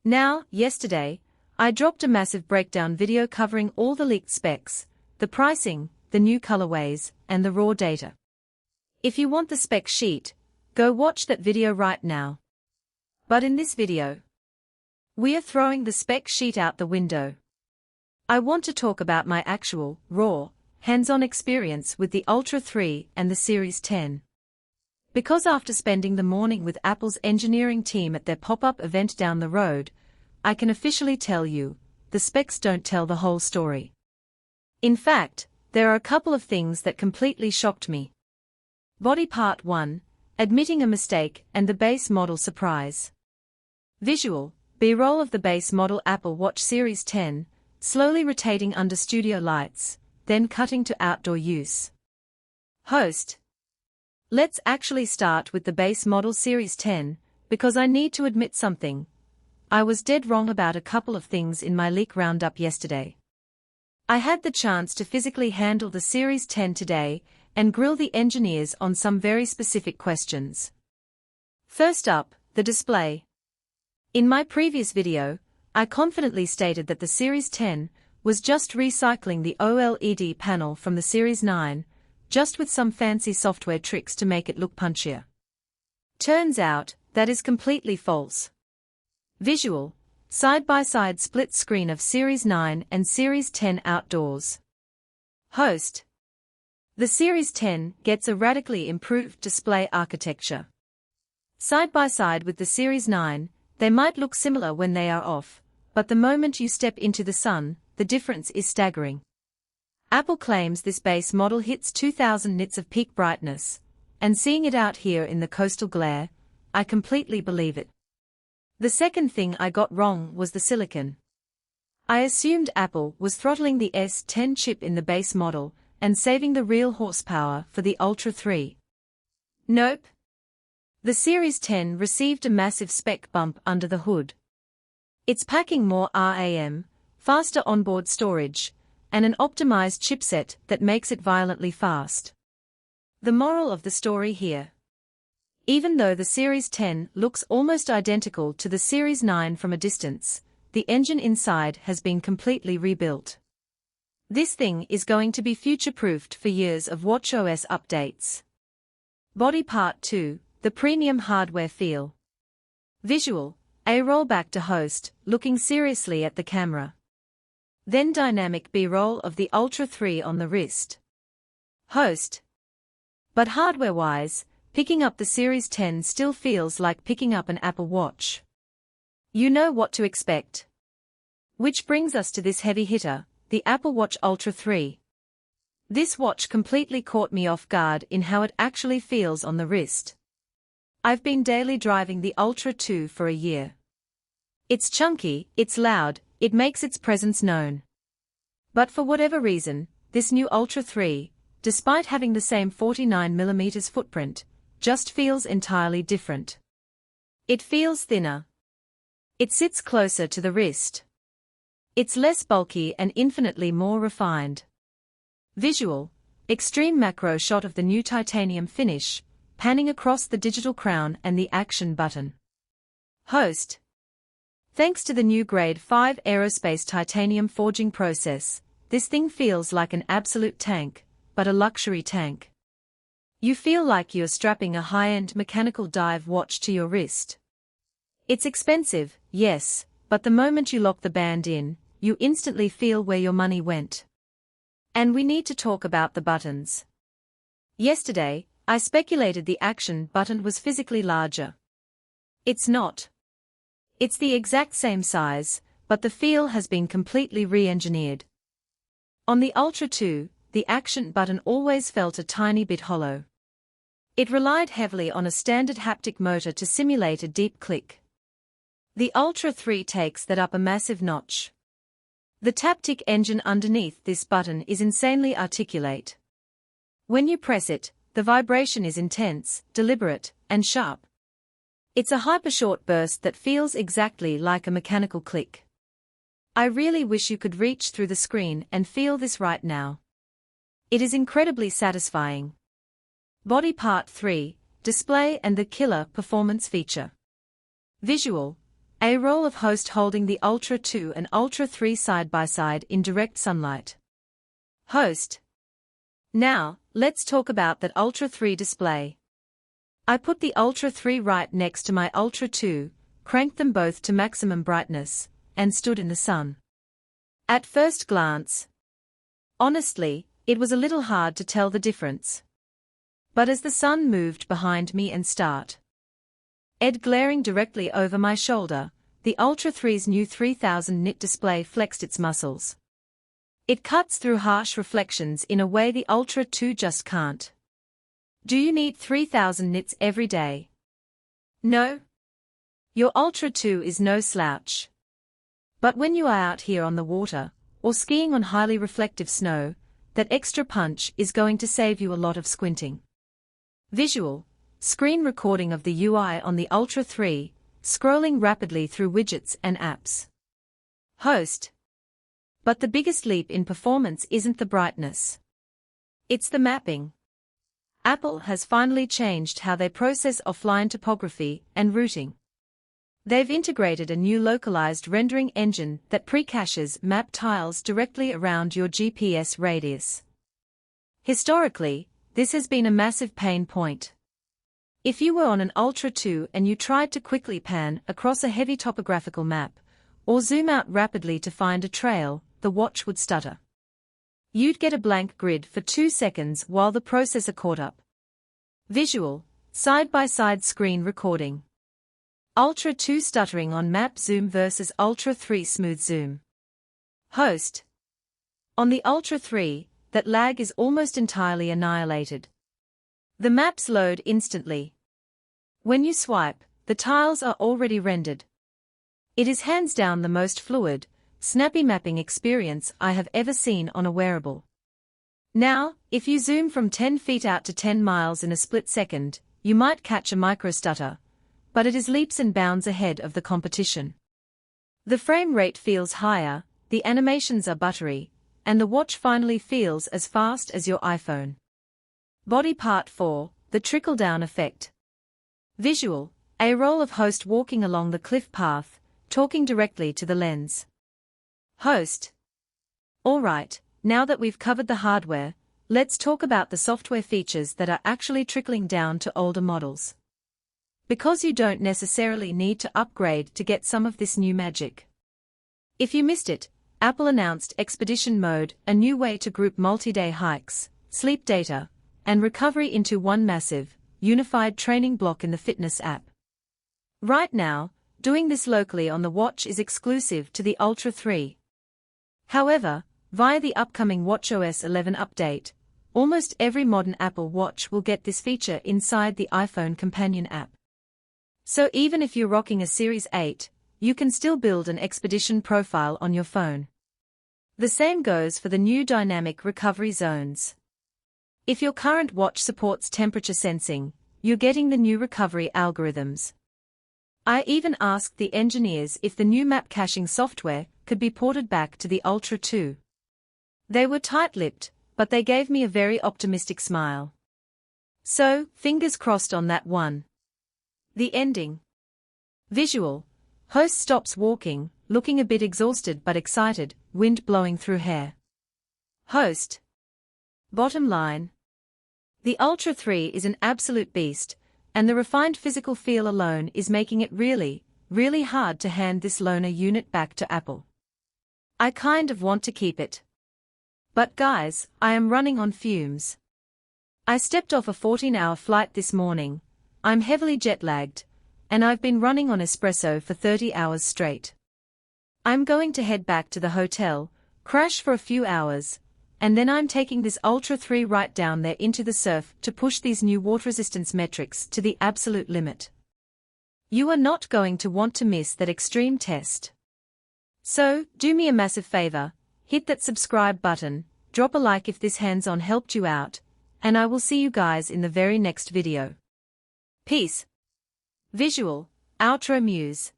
Now, yesterday, I dropped a massive breakdown video covering all the leaked specs, the pricing, the new colorways, and the raw data. If you want the spec sheet, go watch that video right now. But in this video, we are throwing the spec sheet out the window. I want to talk about my actual, raw, hands-on experience with the Ultra 3 and the Series 10. Because after spending the morning with Apple's engineering team at their pop-up event down the road, I can officially tell you, the specs don't tell the whole story. In fact, there are a couple of things that completely shocked me. Body part 1, admitting a mistake and the base model surprise. Visual, B-roll of the base model Apple Watch Series 10, slowly rotating under studio lights, then cutting to outdoor use. Host. Let's actually start with the base model Series 10, because I need to admit something. I was dead wrong about a couple of things in my leak roundup yesterday. I had the chance to physically handle the Series 10 today and grill the engineers on some very specific questions. First up, the display. In my previous video, I confidently stated that the Series 10 was just recycling the OLED panel from the Series 9, just with some fancy software tricks to make it look punchier. Turns out, that is completely false. Visual, side-by-side split screen of Series 9 and Series 10 outdoors. Host. The Series 10 gets a radically improved display architecture. Side-by-side with the Series 9, they might look similar when they are off, but the moment you step into the sun, the difference is staggering. Apple claims this base model hits 2000 nits of peak brightness, and seeing it out here in the coastal glare, I completely believe it. The second thing I got wrong was the silicon. I assumed Apple was throttling the S10 chip in the base model and saving the real horsepower for the Ultra 3. Nope. The Series 10 received a massive spec bump under the hood. It's packing more RAM, faster onboard storage, and an optimized chipset that makes it violently fast. The moral of the story here. Even though the Series 10 looks almost identical to the Series 9 from a distance, the engine inside has been completely rebuilt. This thing is going to be future-proofed for years of watchOS updates. Body part 2, the premium hardware feel. Visual, a rollback to host, looking seriously at the camera. Then dynamic B-roll of the Ultra 3 on the wrist. Host. But hardware-wise, picking up the Series 10 still feels like picking up an Apple Watch. You know what to expect. Which brings us to this heavy hitter, the Apple Watch Ultra 3. This watch completely caught me off guard in how it actually feels on the wrist. I've been daily driving the Ultra 2 for a year. It's chunky, it's loud, it makes its presence known. But for whatever reason, this new Ultra 3, despite having the same 49mm footprint, just feels entirely different. It feels thinner. It sits closer to the wrist. It's less bulky and infinitely more refined. Visual, extreme macro shot of the new titanium finish, panning across the digital crown and the action button. Host. Thanks to the new Grade 5 aerospace titanium forging process, this thing feels like an absolute tank, but a luxury tank. You feel like you're strapping a high-end mechanical dive watch to your wrist. It's expensive, yes, but the moment you lock the band in, you instantly feel where your money went. And we need to talk about the buttons. Yesterday, I speculated the action button was physically larger. It's not. It's the exact same size, but the feel has been completely re-engineered. On the Ultra 2, the action button always felt a tiny bit hollow. It relied heavily on a standard haptic motor to simulate a deep click. The Ultra 3 takes that up a massive notch. The Taptic engine underneath this button is insanely articulate. When you press it, the vibration is intense, deliberate, and sharp. It's a hyper-short burst that feels exactly like a mechanical click. I really wish you could reach through the screen and feel this right now. It is incredibly satisfying. Body part 3, display and the killer performance feature. Visual, A roll of host holding the Ultra 2 and Ultra 3 side by side in direct sunlight. Host. Now, let's talk about that Ultra 3 display. I put the Ultra 3 right next to my Ultra 2, cranked them both to maximum brightness, and stood in the sun. At first glance, honestly, it was a little hard to tell the difference. But as the sun moved behind me and started glaring directly over my shoulder, the Ultra 3's new 3000 nit display flexed its muscles. It cuts through harsh reflections in a way the Ultra 2 just can't. Do you need 3000 nits every day? No. Your Ultra 2 is no slouch. But when you are out here on the water, or skiing on highly reflective snow, that extra punch is going to save you a lot of squinting. Visual. Screen recording of the UI on the Ultra 3, scrolling rapidly through widgets and apps. Host. But the biggest leap in performance isn't the brightness. It's the mapping. Apple has finally changed how they process offline topography and routing. They've integrated a new localized rendering engine that pre-caches map tiles directly around your GPS radius. Historically, this has been a massive pain point. If you were on an Ultra 2 and you tried to quickly pan across a heavy topographical map, or zoom out rapidly to find a trail, the watch would stutter. You'd get a blank grid for 2 seconds while the processor caught up. Visual, side-by-side screen recording. Ultra 2 stuttering on map zoom versus Ultra 3 smooth zoom. Host. On the Ultra 3, that lag is almost entirely annihilated. The maps load instantly. When you swipe, the tiles are already rendered. It is hands down the most fluid, snappy mapping experience I have ever seen on a wearable. Now, if you zoom from 10 feet out to 10 miles in a split second, you might catch a micro stutter, but it is leaps and bounds ahead of the competition. The frame rate feels higher, the animations are buttery, and the watch finally feels as fast as your iPhone. Body part 4, the trickle-down effect. Visual, a roll of host walking along the cliff path, talking directly to the lens. Host. Alright, now that we've covered the hardware, let's talk about the software features that are actually trickling down to older models. Because you don't necessarily need to upgrade to get some of this new magic. If you missed it, Apple announced Expedition Mode, a new way to group multi-day hikes, sleep data, and recovery into one massive, unified training block in the fitness app. Right now, doing this locally on the watch is exclusive to the Ultra 3. However, via the upcoming watchOS 11 update, almost every modern Apple Watch will get this feature inside the iPhone companion app. So even if you're rocking a Series 8, you can still build an Expedition profile on your phone. The same goes for the new dynamic recovery zones. If your current watch supports temperature sensing, you're getting the new recovery algorithms. I even asked the engineers if the new map caching software could be ported back to the Ultra 2. They were tight-lipped, but they gave me a very optimistic smile. So, fingers crossed on that one. The ending. Visual. Host stops walking, looking a bit exhausted but excited, wind blowing through hair. Host. Bottom line. The Ultra 3 is an absolute beast, and the refined physical feel alone is making it really, really hard to hand this loaner unit back to Apple. I kind of want to keep it. But guys, I am running on fumes. I stepped off a 14-hour flight this morning, I'm heavily jet-lagged, and I've been running on espresso for 30 hours straight. I'm going to head back to the hotel, crash for a few hours, and then I'm taking this Ultra 3 right down there into the surf to push these new water resistance metrics to the absolute limit. You are not going to want to miss that extreme test. So, do me a massive favor, hit that subscribe button, drop a like if this hands-on helped you out, and I will see you guys in the very next video. Peace. Visual, outro muse.